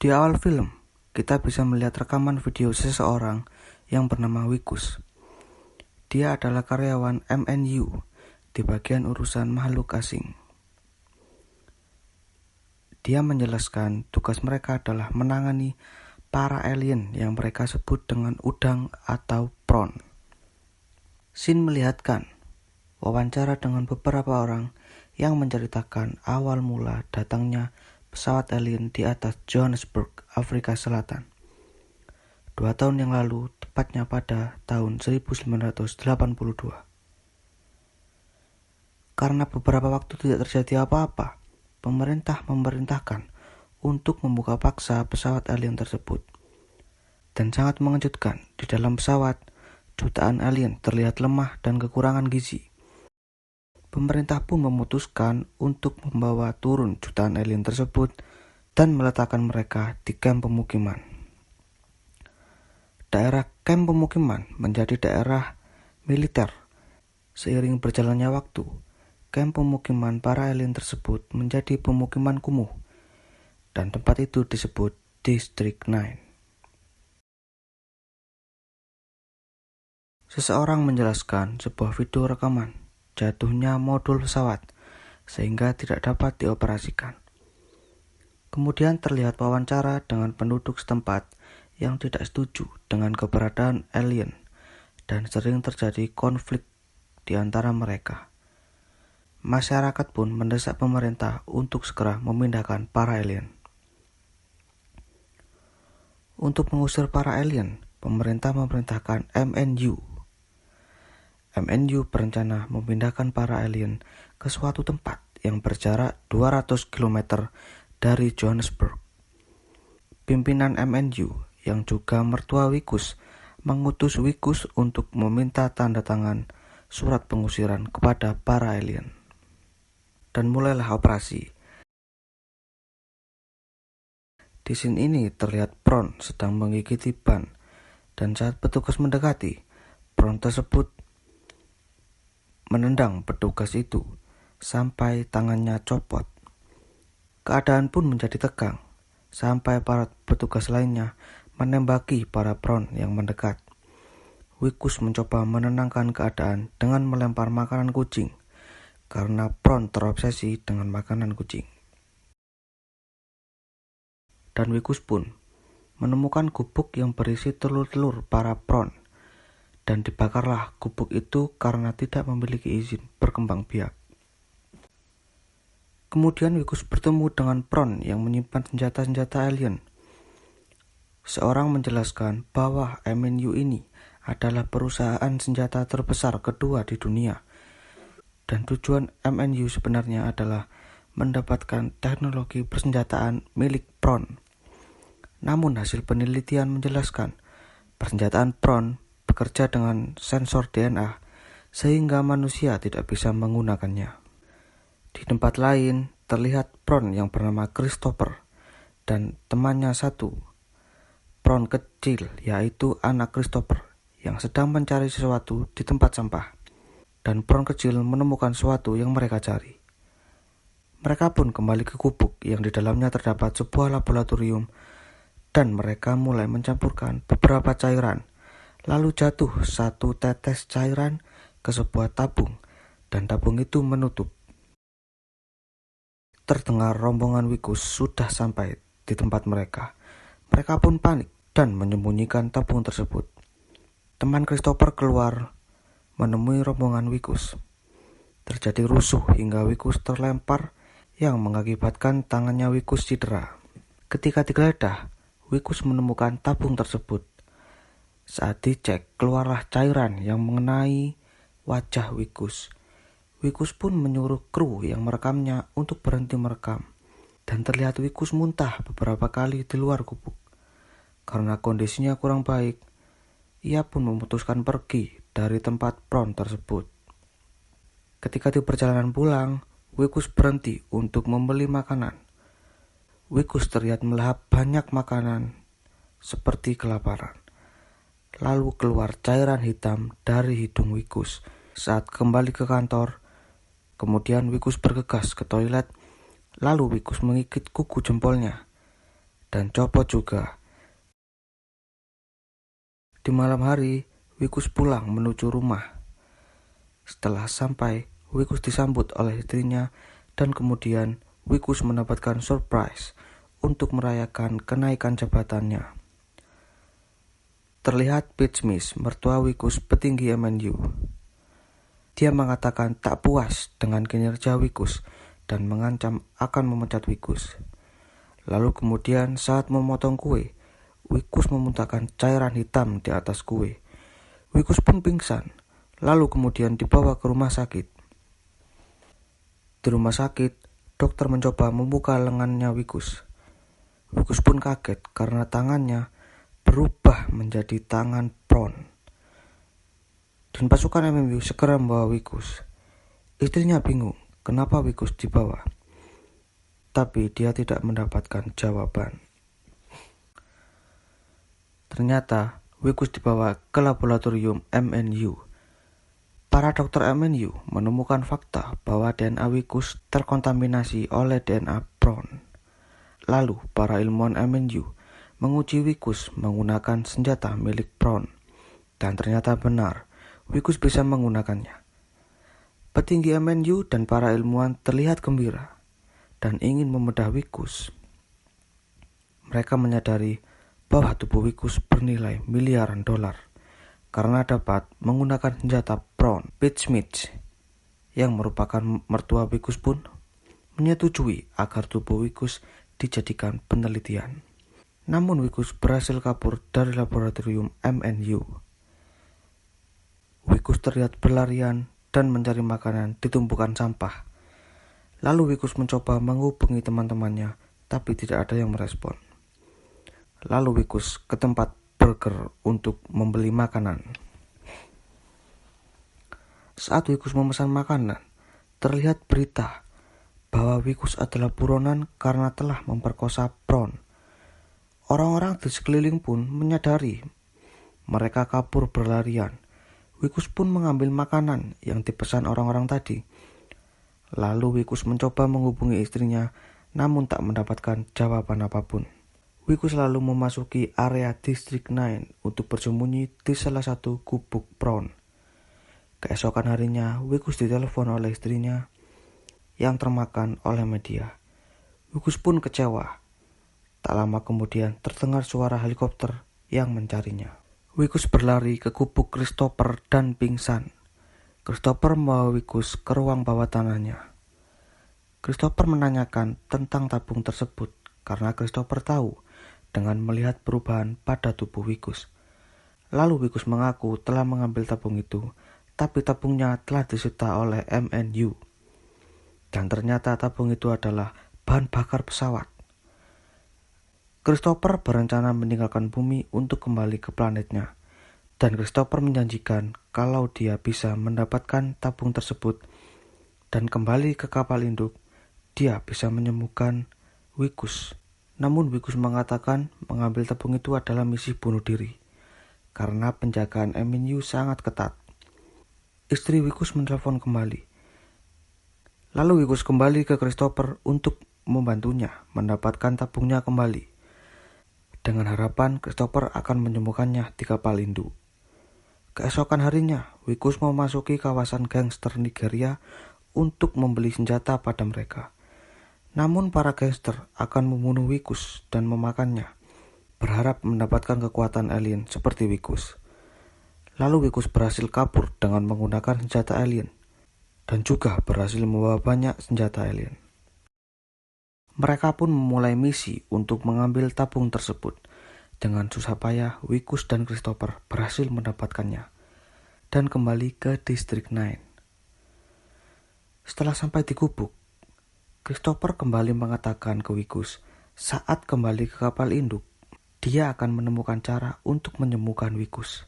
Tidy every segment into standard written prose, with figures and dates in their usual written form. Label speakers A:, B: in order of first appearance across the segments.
A: Di awal film, kita bisa melihat rekaman video seseorang yang bernama Wikus. Dia adalah karyawan MNU di bagian urusan makhluk asing. Dia menjelaskan tugas mereka adalah menangani para alien yang mereka sebut dengan udang atau prawn. Scene melihatkan wawancara dengan beberapa orang yang menceritakan awal mula datangnya pesawat alien di atas Johannesburg, Afrika Selatan. 2 tahun yang lalu, tepatnya pada tahun 1982. Karena beberapa waktu tidak terjadi apa-apa, pemerintah memerintahkan untuk membuka paksa pesawat alien tersebut. Dan sangat mengejutkan, di dalam pesawat, jutaan alien terlihat lemah dan kekurangan gizi. Pemerintah pun memutuskan untuk membawa turun jutaan alien tersebut dan meletakkan mereka di kamp pemukiman. Daerah kamp pemukiman menjadi daerah militer. Seiring berjalannya waktu, kamp pemukiman para alien tersebut menjadi pemukiman kumuh, dan tempat itu disebut District 9. Seseorang menjelaskan sebuah video rekaman jatuhnya modul pesawat sehingga tidak dapat dioperasikan. Kemudian terlihat wawancara dengan penduduk setempat yang tidak setuju dengan keberadaan alien dan sering terjadi konflik di antara mereka. Masyarakat pun mendesak pemerintah untuk segera memindahkan para alien. Untuk mengusir para alien, pemerintah memerintahkan MNU berencana memindahkan para alien ke suatu tempat yang berjarak 200 km dari Johannesburg. Pimpinan MNU yang juga mertua Wikus mengutus Wikus untuk meminta tanda tangan surat pengusiran kepada para alien. Dan mulailah operasi. Di scene ini terlihat prawn sedang menggigiti ban, dan saat petugas mendekati, prawn tersebut menendang petugas itu sampai tangannya copot. Keadaan pun menjadi tegang sampai para petugas lainnya menembaki para prawn yang mendekat. Wikus mencoba menenangkan keadaan dengan melempar makanan kucing karena prawn terobsesi dengan makanan kucing. Dan Wikus pun menemukan gubuk yang berisi telur-telur para prawn. Dan dibakarlah gubuk itu karena tidak memiliki izin berkembang biak. Kemudian Wikus bertemu dengan prawn yang menyimpan senjata-senjata alien. Seorang menjelaskan bahwa MNU ini adalah perusahaan senjata terbesar kedua di dunia. Dan tujuan MNU sebenarnya adalah mendapatkan teknologi persenjataan milik prawn. Namun hasil penelitian menjelaskan persenjataan prawn bekerja dengan sensor DNA sehingga manusia tidak bisa menggunakannya. Di tempat lain terlihat prawn yang bernama Christopher dan temannya satu prawn kecil, yaitu anak Christopher yang sedang mencari sesuatu di tempat sampah. Dan prawn kecil menemukan sesuatu yang mereka cari. Mereka pun kembali ke gubuk yang di dalamnya terdapat sebuah laboratorium dan mereka mulai mencampurkan beberapa cairan. Lalu jatuh satu tetes cairan ke sebuah tabung dan tabung itu menutup. Terdengar rombongan Wikus sudah sampai di tempat mereka. Mereka pun panik dan menyembunyikan tabung tersebut. Teman Christopher keluar menemui rombongan Wikus. Terjadi rusuh hingga Wikus terlempar yang mengakibatkan tangannya Wikus cedera. Ketika digeledah, Wikus menemukan tabung tersebut. Saat dicek, keluarlah cairan yang mengenai wajah Wikus. Wikus pun menyuruh kru yang merekamnya untuk berhenti merekam. Dan terlihat Wikus muntah beberapa kali di luar gubuk. Karena kondisinya kurang baik, ia pun memutuskan pergi dari tempat prawn tersebut. Ketika di perjalanan pulang, Wikus berhenti untuk membeli makanan. Wikus terlihat melahap banyak makanan seperti kelaparan. Lalu keluar cairan hitam dari hidung Wikus. Saat kembali ke kantor, kemudian Wikus bergegas ke toilet. Lalu Wikus mengikit kuku jempolnya. dan copot juga. Di malam hari, Wikus pulang menuju rumah. Setelah sampai, Wikus disambut oleh istrinya dan kemudian Wikus mendapatkan surprise untuk merayakan kenaikan jabatannya. Terlihat Pete Smith, mertua Wikus petinggi MNU. Dia mengatakan tak puas dengan kinerja Wikus dan mengancam akan memecat Wikus. Lalu kemudian saat memotong kue, Wikus memuntahkan cairan hitam di atas kue. Wikus pun pingsan, lalu kemudian dibawa ke rumah sakit. Di rumah sakit, dokter mencoba membuka lengannya Wikus. Wikus pun kaget karena tangannya berubah menjadi tangan Prawn. Dan pasukan MNU segera membawa Wikus. Istrinya bingung kenapa Wikus dibawa, tapi dia tidak mendapatkan jawaban. Ternyata Wikus dibawa ke laboratorium MNU. Para dokter MNU menemukan fakta bahwa DNA Wikus terkontaminasi oleh DNA Prawn. Lalu para ilmuwan MNU menguji Wikus menggunakan senjata milik Prawn. Dan ternyata benar, Wikus bisa menggunakannya. Petinggi MNU dan para ilmuwan terlihat gembira dan ingin membedah Wikus. Mereka menyadari bahwa tubuh Wikus bernilai miliaran dolar karena dapat menggunakan senjata Prawn. Pete Smith, yang merupakan mertua Wikus pun menyetujui agar tubuh Wikus dijadikan penelitian. Namun Wikus berhasil kabur dari laboratorium MNU. Wikus terlihat berlarian dan mencari makanan di tumpukan sampah. Lalu Wikus mencoba menghubungi teman-temannya, tapi tidak ada yang merespon. Lalu Wikus ke tempat burger untuk membeli makanan. Saat Wikus memesan makanan, terlihat berita bahwa Wikus adalah buronan karena telah memperkosa Prawn. Orang-orang di sekeliling pun menyadari. Mereka kabur berlarian. Wikus pun mengambil makanan yang dipesan orang-orang tadi. Lalu Wikus mencoba menghubungi istrinya, namun tak mendapatkan jawaban apapun. Wikus lalu memasuki area District 9 untuk bersembunyi di salah satu gubuk Prawn. Keesokan harinya, Wikus ditelepon oleh istrinya yang termakan oleh media. Wikus pun kecewa. Tak lama kemudian terdengar suara helikopter yang mencarinya. Wikus berlari ke gubuk Christopher dan pingsan. Christopher membawa Wikus ke ruang bawah tanahnya. Christopher menanyakan tentang tabung tersebut karena Christopher tahu dengan melihat perubahan pada tubuh Wikus. Lalu Wikus mengaku telah mengambil tabung itu, tapi tabungnya telah disita oleh MNU. Dan ternyata tabung itu adalah bahan bakar pesawat. Christopher berencana meninggalkan bumi untuk kembali ke planetnya. Dan Christopher menjanjikan kalau dia bisa mendapatkan tabung tersebut dan kembali ke kapal induk, dia bisa menyembuhkan Wikus. Namun Wikus mengatakan mengambil tabung itu adalah misi bunuh diri karena penjagaan MNU sangat ketat. Istri Wikus menelpon kembali. Lalu Wikus kembali ke Christopher untuk membantunya mendapatkan tabungnya kembali. Dengan harapan Christopher akan menyembuhkannya di kapal induk. Keesokan harinya, Wikus memasuki kawasan gangster Nigeria untuk membeli senjata pada mereka. Namun para gangster akan membunuh Wikus dan memakannya, berharap mendapatkan kekuatan alien seperti Wikus. Lalu Wikus berhasil kabur dengan menggunakan senjata alien, dan juga berhasil membawa banyak senjata alien. Mereka pun memulai misi untuk mengambil tabung tersebut. Dengan susah payah, Wikus dan Christopher berhasil mendapatkannya, dan kembali ke District 9. Setelah sampai di gubuk, Christopher kembali mengatakan ke Wikus, saat kembali ke kapal induk, dia akan menemukan cara untuk menyembuhkan Wikus.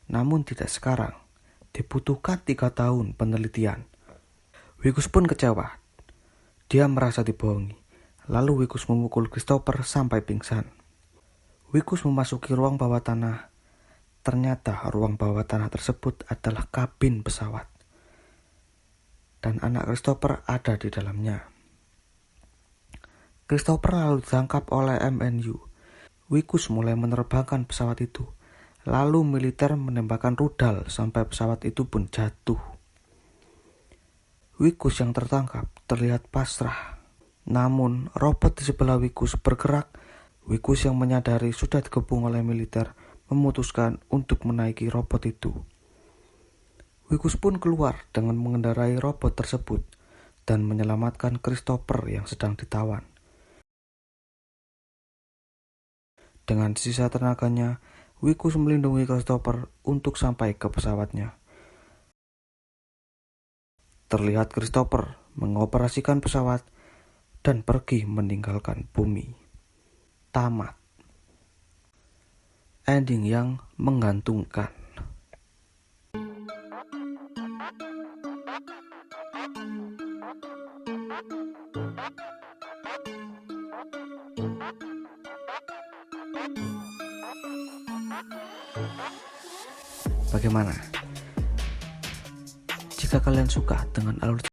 A: Namun tidak sekarang, dibutuhkan 3 tahun penelitian. Wikus pun kecewa. Dia merasa dibohongi. Lalu Wikus memukul Christopher sampai pingsan. Wikus memasuki ruang bawah tanah. Ternyata ruang bawah tanah tersebut adalah kabin pesawat. Dan anak Christopher ada di dalamnya. Christopher lalu ditangkap oleh MNU. Wikus mulai menerbangkan pesawat itu. Lalu militer menembakkan rudal sampai pesawat itu pun jatuh. Wikus yang tertangkap terlihat pasrah. Namun robot di sebelah Wikus bergerak. Wikus yang menyadari sudah dikepung oleh militer memutuskan untuk menaiki robot itu. Wikus pun keluar dengan mengendarai robot tersebut dan menyelamatkan Christopher yang sedang ditawan. Dengan sisa tenaganya, Wikus melindungi Christopher untuk sampai ke pesawatnya. Terlihat Christopher mengoperasikan pesawat dan pergi meninggalkan bumi. Tamat. Ending yang menggantungkan. Bagaimana? Jika kalian suka dengan alur